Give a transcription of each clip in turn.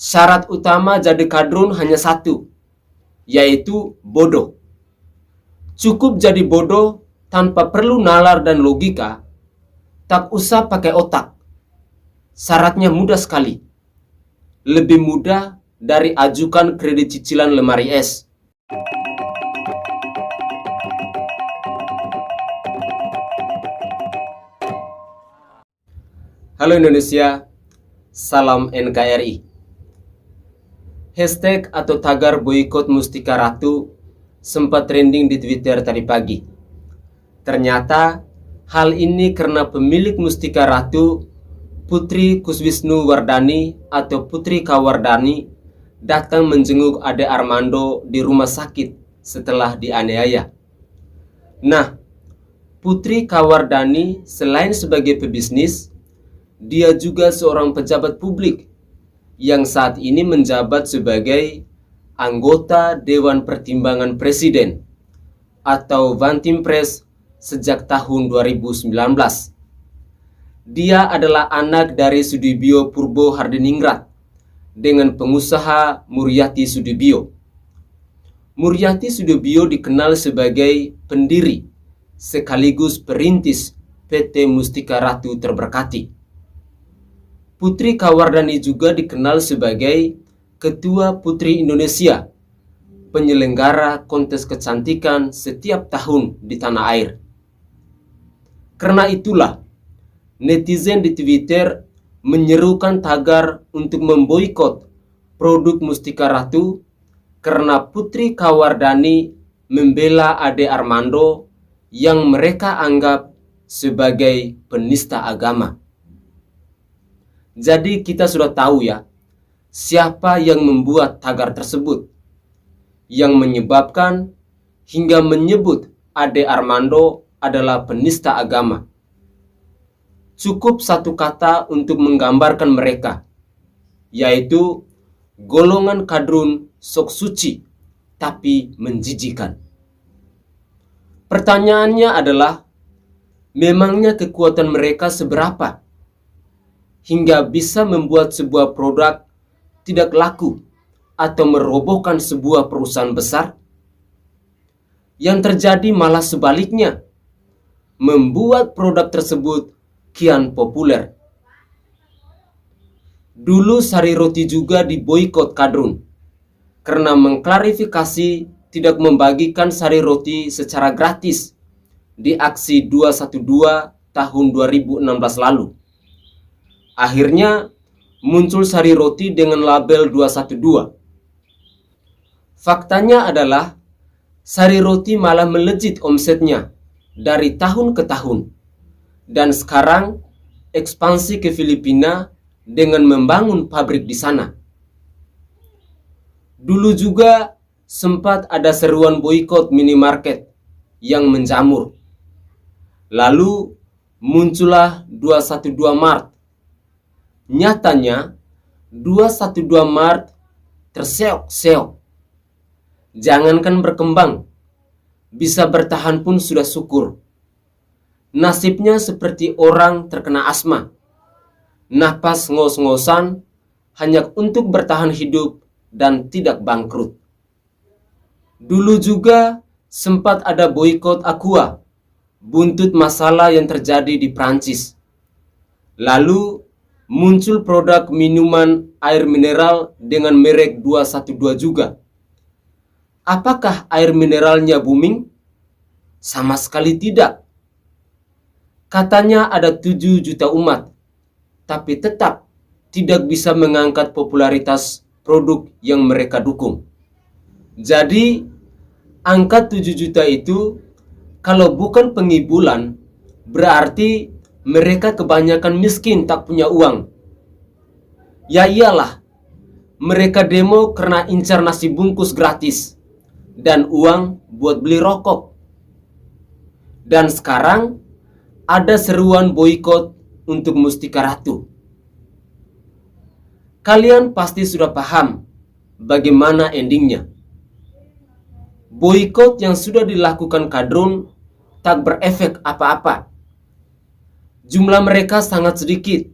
Syarat utama jadi kadrun hanya satu, yaitu bodoh. Cukup jadi bodoh tanpa perlu nalar dan logika, tak usah pakai otak. Syaratnya mudah sekali. Lebih mudah dari ajukan kredit cicilan lemari es. Halo Indonesia, salam NKRI. Hashtag atau tagar boikot Mustika Ratu sempat trending di Twitter tadi pagi. Ternyata hal ini karena pemilik Mustika Ratu, Putri Kuswisnuwardani atau Putri Kawardani, datang menjenguk Ade Armando di rumah sakit setelah dianiaya. Nah, Putri Kawardani selain sebagai pebisnis, dia juga seorang pejabat publik yang saat ini menjabat sebagai anggota Dewan Pertimbangan Presiden atau Vantimpres sejak tahun 2019. Dia adalah anak dari Sudibyo Purbo Hardiningrat dengan pengusaha Muryati Sudibyo. Muryati Sudibyo dikenal sebagai pendiri sekaligus perintis PT Mustika Ratu Terberkati. Putri Kawardani juga dikenal sebagai Ketua Putri Indonesia, penyelenggara kontes kecantikan setiap tahun di tanah air. Karena itulah, netizen di Twitter menyerukan tagar untuk memboikot produk Mustika Ratu karena Putri Kawardani membela Ade Armando yang mereka anggap sebagai penista agama. Jadi kita sudah tahu ya, siapa yang membuat tagar tersebut, yang menyebabkan hingga menyebut Ade Armando adalah penista agama. Cukup satu kata untuk menggambarkan mereka, yaitu golongan kadrun sok suci tapi menjijikan. Pertanyaannya adalah, memangnya kekuatan mereka seberapa hingga bisa membuat sebuah produk tidak laku atau merobohkan sebuah perusahaan besar? Yang terjadi malah sebaliknya, membuat produk tersebut kian populer. Dulu sari roti juga diboikot kadrun karena mengklarifikasi tidak membagikan sari roti secara gratis di aksi 212 tahun 2016 lalu. Akhirnya muncul sari roti dengan label 212. Faktanya adalah sari roti malah melejit omsetnya dari tahun ke tahun, dan sekarang ekspansi ke Filipina dengan membangun pabrik di sana. Dulu juga sempat ada seruan boikot minimarket yang menjamur. Lalu muncullah 212 Mart. Nyatanya 212 Mart terseok-seok. Jangankan berkembang, bisa bertahan pun sudah syukur. Nasibnya seperti orang terkena asma. Napas ngos-ngosan hanya untuk bertahan hidup dan tidak bangkrut. Dulu juga sempat ada boikot Aqua, buntut masalah yang terjadi di Prancis. Lalu muncul produk minuman air mineral dengan merek 212 juga. Apakah air mineralnya booming? Sama sekali tidak. Katanya ada 7 juta umat, tapi tetap tidak bisa mengangkat popularitas produk yang mereka dukung. Jadi, angka 7 juta itu kalau bukan pengibulan, berarti mereka kebanyakan miskin tak punya uang. Ya iyalah, mereka demo karena incar nasi bungkus gratis dan uang buat beli rokok. Dan sekarang ada seruan boikot untuk Mustika Ratu. Kalian pasti sudah paham bagaimana endingnya. Boikot yang sudah dilakukan kadrun tak berefek apa-apa. Jumlah mereka sangat sedikit.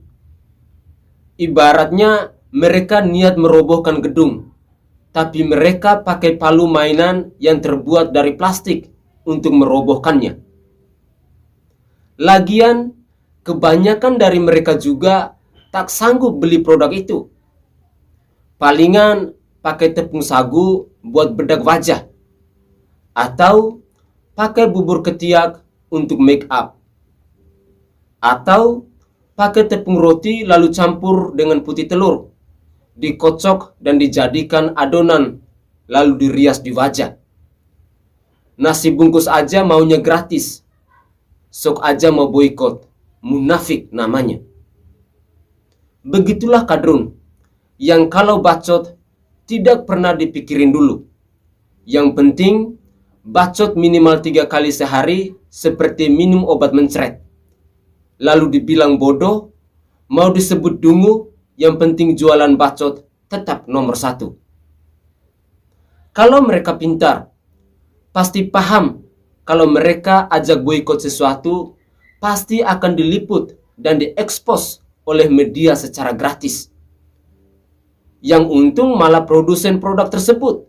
Ibaratnya mereka niat merobohkan gedung, tapi mereka pakai palu mainan yang terbuat dari plastik untuk merobohkannya. Lagian, kebanyakan dari mereka juga tak sanggup beli produk itu. Palingan pakai tepung sagu buat bedak wajah, atau pakai bubur ketiak untuk make up, atau pakai tepung roti lalu campur dengan putih telur, dikocok dan dijadikan adonan lalu dirias di wajah. Nasi bungkus aja maunya gratis. Sok aja mau boikot, munafik namanya. Begitulah kadrun, yang kalau bacot tidak pernah dipikirin dulu. Yang penting bacot minimal 3 kali sehari seperti minum obat mencret. Lalu dibilang bodoh, mau disebut dungu, yang penting jualan bacot tetap nomor 1. Kalau mereka pintar, pasti paham kalau mereka ajak boikot sesuatu, pasti akan diliput dan diekspos oleh media secara gratis. Yang untung malah produsen produk tersebut,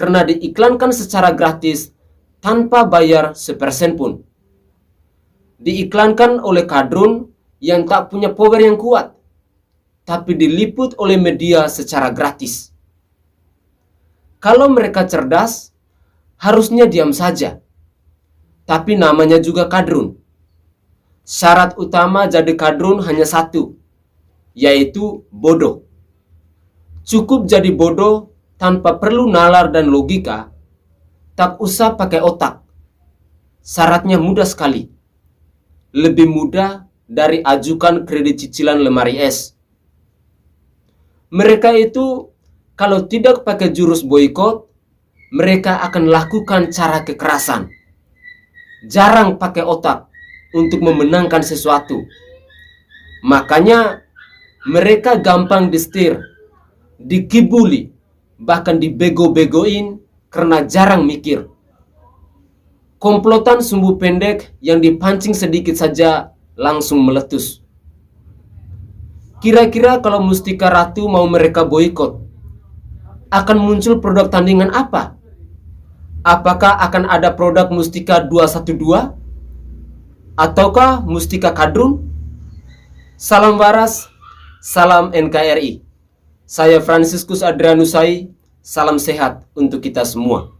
karena diiklankan secara gratis tanpa bayar sepersen pun. Diiklankan oleh kadrun yang tak punya power yang kuat, tapi diliput oleh media secara gratis. Kalau mereka cerdas, harusnya diam saja. Tapi namanya juga kadrun. Syarat utama jadi kadrun hanya satu, yaitu bodoh. Cukup jadi bodoh tanpa perlu nalar dan logika, tak usah pakai otak. Syaratnya mudah sekali. Lebih mudah dari ajukan kredit cicilan lemari es. Mereka itu kalau tidak pakai jurus boikot, mereka akan lakukan cara kekerasan. Jarang pakai otak untuk memenangkan sesuatu. Makanya mereka gampang disetir, dikibuli, bahkan dibego-begoin karena jarang mikir. Komplotan sumbu pendek yang dipancing sedikit saja langsung meletus. Kira-kira kalau Mustika Ratu mau mereka boikot, akan muncul produk tandingan apa? Apakah akan ada produk Mustika 212? Ataukah Mustika Kadrun? Salam waras, salam NKRI. Saya Franciscus Adrianusai, salam sehat untuk kita semua.